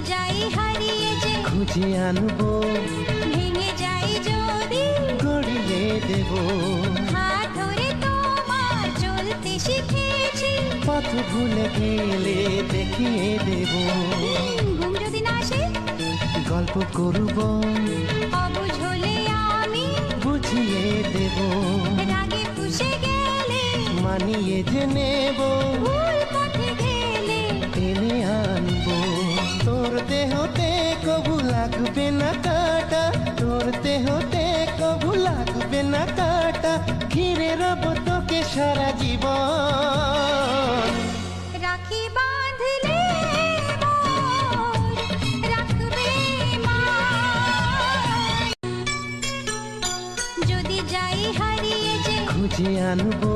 যাই হারিয়ে যে খুঁজে আনবো, ভেঙে যাই যদি গড়িয়ে দেব। হাত ধরে তোমার চলতে শিখেছি, পথ ভুলে গেলে দেখিয়ে দেব। ঘুম যদি না আসে গল্প করব, অবুঝ হলে আমি বুঝিয়ে দেব। রাগে ফুঁসে গেলে মানিয়ে যে নেব, ভুল পথে গেলে টেনে আনবো। তোর দেহতে কবু লাগবে না কাটা, তোর দেহতে কবু লাগবে না কাটা। ঘিরে রব তোকে সারা জীবন। রাখি বাঁধলে মোর রাখবে মায়। যদি যাই হারিয়ে যে খুঁজে আনবো,